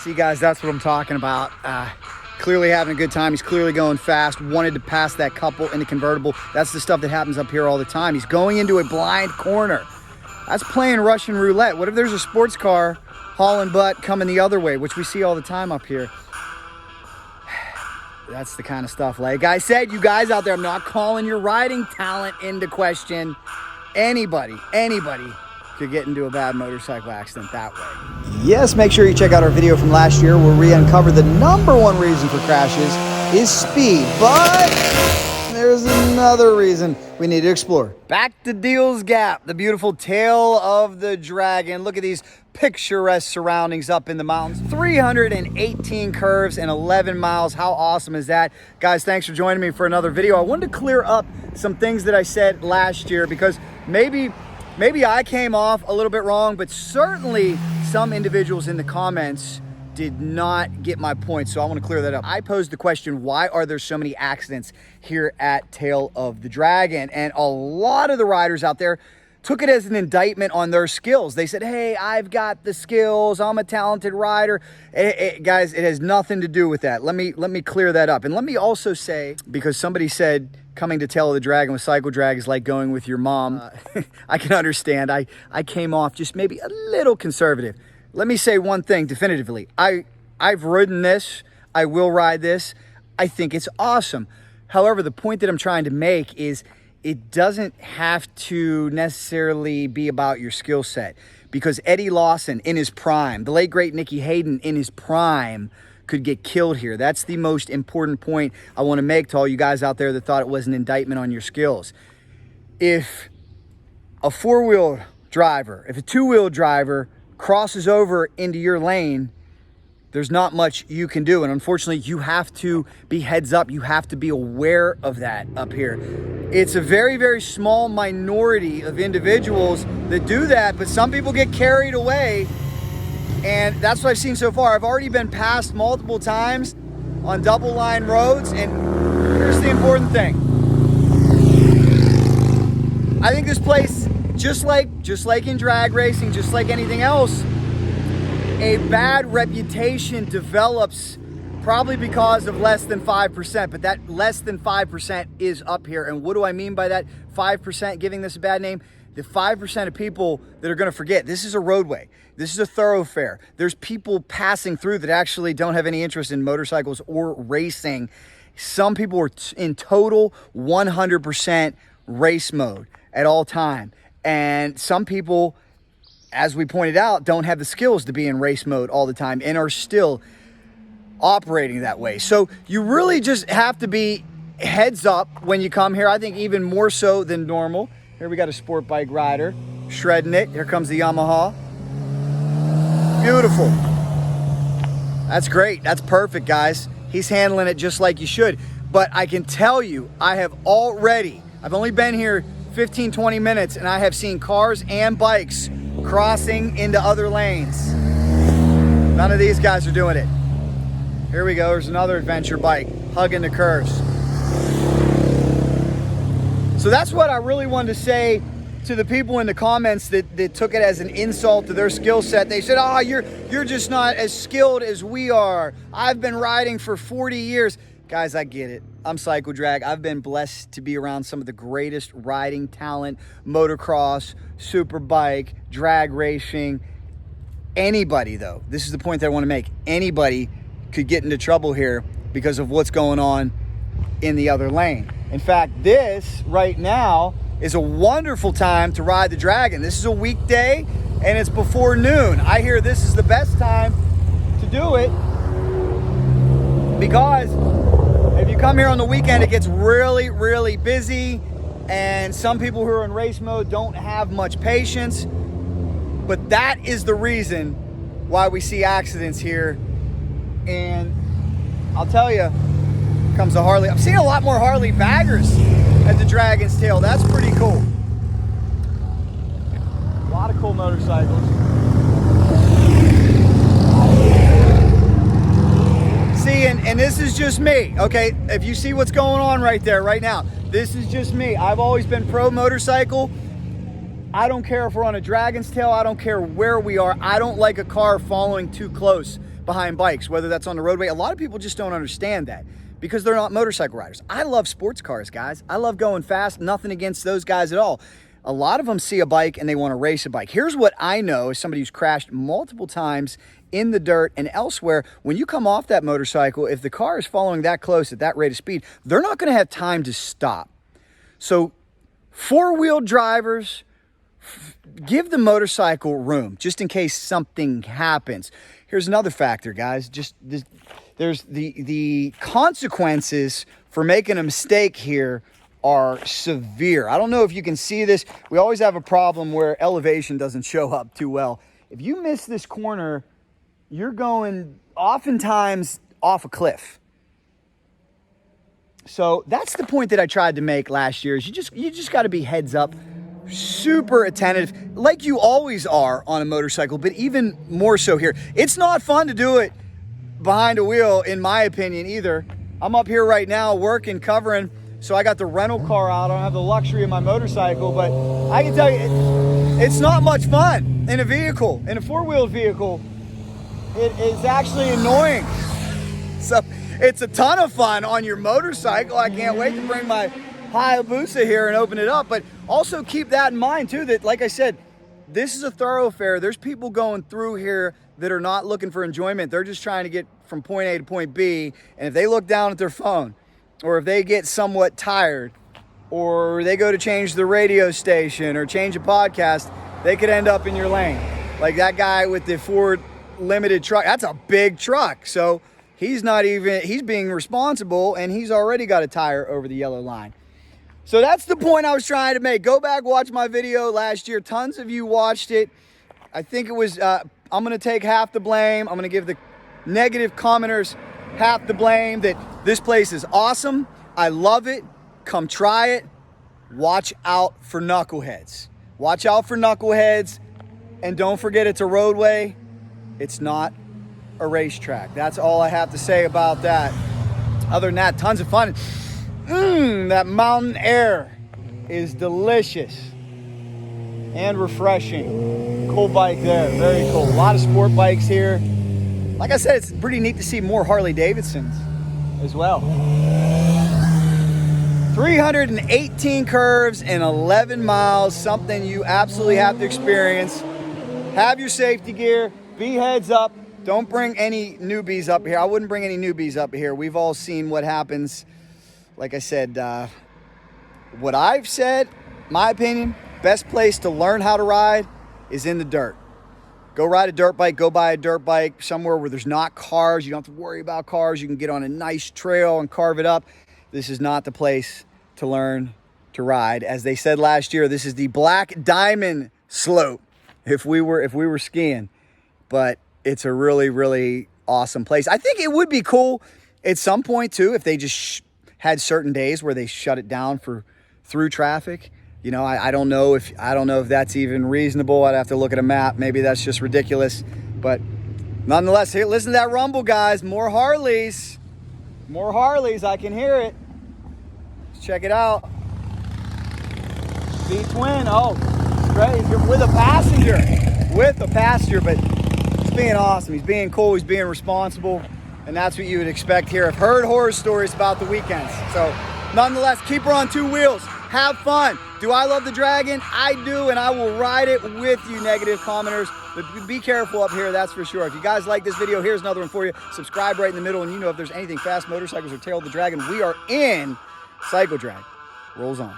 See, guys, that's what I'm talking about. Clearly having a good time. He's clearly going fast. Wanted to pass that couple in the convertible. That's the stuff that happens up here all the time. He's going into a blind corner. That's playing Russian roulette. What if there's a sports car hauling butt coming the other way, which we see all the time up here? That's the kind of stuff. Like I said, you guys out there, I'm not calling your riding talent into question. Anybody could get into a bad motorcycle accident that way. Yes, make sure you check out our video from last year where we uncovered the #1 reason for crashes is speed, but there's another reason we need to explore. Back to Deals Gap, the beautiful tail of the dragon. Look at these picturesque surroundings up in the mountains. 318 curves and 11 miles. How awesome is that? Guys, thanks for joining me for another video. I wanted to clear up some things that I said last year because maybe I came off a little bit wrong, but certainly some individuals in the comments did not get my point, so I want to clear that up. I posed the question, why are there so many accidents here at Tail of the Dragon? And a lot of the riders out there took it as an indictment on their skills. They said, hey, I've got the skills, I'm a talented rider. Guys, it has nothing to do with that. Let me clear that up. And let me also say, because somebody said coming to Tail of the Dragon with cycle drag is like going with your mom. I can understand. I came off just maybe a little conservative. Let me say one thing definitively. I've ridden this. I will ride this. I think it's awesome. However, the point that I'm trying to make is it doesn't have to necessarily be about your skill set, because Eddie Lawson in his prime, the late great Nicky Hayden in his prime, could get killed here. That's the most important point I want to make to all you guys out there that thought it was an indictment on your skills. If a four-wheel driver, if a two-wheel driver crosses over into your lane, there's not much you can do. And unfortunately, you have to be heads up. You have to be aware of that up here. It's a very, very small minority of individuals that do that, but some people get carried away. And that's what I've seen so far. I've already been passed multiple times on double line roads. And here's the important thing. I think this place, just like in drag racing, just like anything else, a bad reputation develops probably because of less than 5%, but that less than 5% is up here. And what do I mean by that 5% giving this a bad name? The 5% of people that are gonna forget, this is a roadway, this is a thoroughfare. There's people passing through that actually don't have any interest in motorcycles or racing. Some people are in total 100% race mode at all time. And some people, as we pointed out, don't have the skills to be in race mode all the time and are still operating that way. So you really just have to be heads up when you come here. I think even more so than normal. Here we got a sport bike rider shredding it. Here comes the Yamaha. Beautiful. That's great. That's perfect, guys. He's handling it just like you should. But I can tell you, I've only been here 15, 20 minutes, and I have seen cars and bikes crossing into other lanes. None of these guys are doing it. Here we go. There's another adventure bike hugging the curves. So that's what I really wanted to say to the people in the comments that took it as an insult to their skill set. They said, oh, you're just not as skilled as we are. I've been riding for 40 years. Guys, I get it. I'm Cycle Drag. I've been blessed to be around some of the greatest riding talent, motocross, super bike, drag racing. Anybody, though, this is the point that I want to make. Anybody could get into trouble here because of what's going on in the other lane. In fact, this right now is a wonderful time to ride the Dragon. This is a weekday and it's before noon. I hear this is the best time to do it because if you come here on the weekend, it gets really, really busy, and some people who are in race mode don't have much patience. But that is the reason why we see accidents here. And I'll tell you, comes the Harley. I'm seeing a lot more Harley baggers at the Dragon's Tail. That's pretty cool. A lot of cool motorcycles. See, and this is just me, okay? If you see what's going on right there, right now, this is just me. I've always been pro motorcycle. I don't care if we're on a Dragon's Tail. I don't care where we are. I don't like a car following too close behind bikes, whether that's on the roadway. A lot of people just don't understand that because they're not motorcycle riders. I love sports cars, guys. I love going fast. Nothing against those guys at all. A lot of them see a bike and they want to race a bike. Here's what I know as somebody who's crashed multiple times in the dirt and elsewhere. When you come off that motorcycle, if the car is following that close at that rate of speed, they're not going to have time to stop. So four-wheel drivers, give the motorcycle room just in case something happens. Here's another factor, guys. There's the consequences for making a mistake here are severe. I don't know if you can see this. We always have a problem where elevation doesn't show up too well. If you miss this corner, you're going oftentimes off a cliff. So that's the point that I tried to make last year is you just got to be heads up, super attentive, like you always are on a motorcycle, but even more so here. It's not fun to do it behind a wheel, in my opinion, either. I'm up here right now working, covering, so I got the rental car out. I don't have the luxury of my motorcycle, but I can tell you, it's not much fun in a vehicle. In a four-wheeled vehicle, it is actually annoying. So it's a ton of fun on your motorcycle. I can't wait to bring my Hayabusa here and open it up, but also keep that in mind too, that like I said, this is a thoroughfare. There's people going through here that are not looking for enjoyment. They're just trying to get from point A to point B, and if they look down at their phone, or if they get somewhat tired, or they go to change the radio station or change a podcast, they could end up in your lane. Like that guy with the Ford Limited truck, that's a big truck. So he's being responsible, and he's already got a tire over the yellow line. So that's the point I was trying to make. Go back, watch my video last year. Tons of you watched it. I think it was, I'm going to take half the blame. I'm going to give the negative commenters half the blame that this place is awesome. I love it. Come try it. Watch out for knuckleheads. Watch out for knuckleheads. And don't forget it's a roadway. It's not a racetrack. That's all I have to say about that. Other than that, tons of fun. That mountain air is delicious and refreshing. Cool bike there, very cool. A lot of sport bikes here. Like I said, it's pretty neat to see more Harley Davidsons as well. 318 curves and 11 miles, something you absolutely have to experience. Have your safety gear, be heads up. Don't bring any newbies up here. I wouldn't bring any newbies up here. We've all seen what happens. Like I said, what I've said, my opinion, best place to learn how to ride is in the dirt. Go ride a dirt bike, go buy a dirt bike somewhere where there's not cars. You don't have to worry about cars. You can get on a nice trail and carve it up. This is not the place to learn to ride. As they said last year, this is the Black Diamond slope if we were skiing. But it's a really, really awesome place. I think it would be cool at some point too if they just had certain days where they shut it down for through traffic. You know, I don't know if that's even reasonable. I'd have to look at a map. Maybe that's just ridiculous. But nonetheless, here, listen to that rumble, guys. More Harleys. More Harleys. I can hear it. Let's check it out. V-twin. Oh, it's great. He's with a passenger. With a passenger, but he's being awesome. He's being cool. He's being responsible. And that's what you would expect here. I've heard horror stories about the weekends. So nonetheless, keep her on two wheels. Have fun. Do I love the Dragon? I do, and I will ride it with you, negative commenters. But be careful up here, that's for sure. If you guys like this video, here's another one for you. Subscribe right in the middle, and you know if there's anything fast, motorcycles, or Tail of the Dragon, we are in Cycle Drag. Rolls on.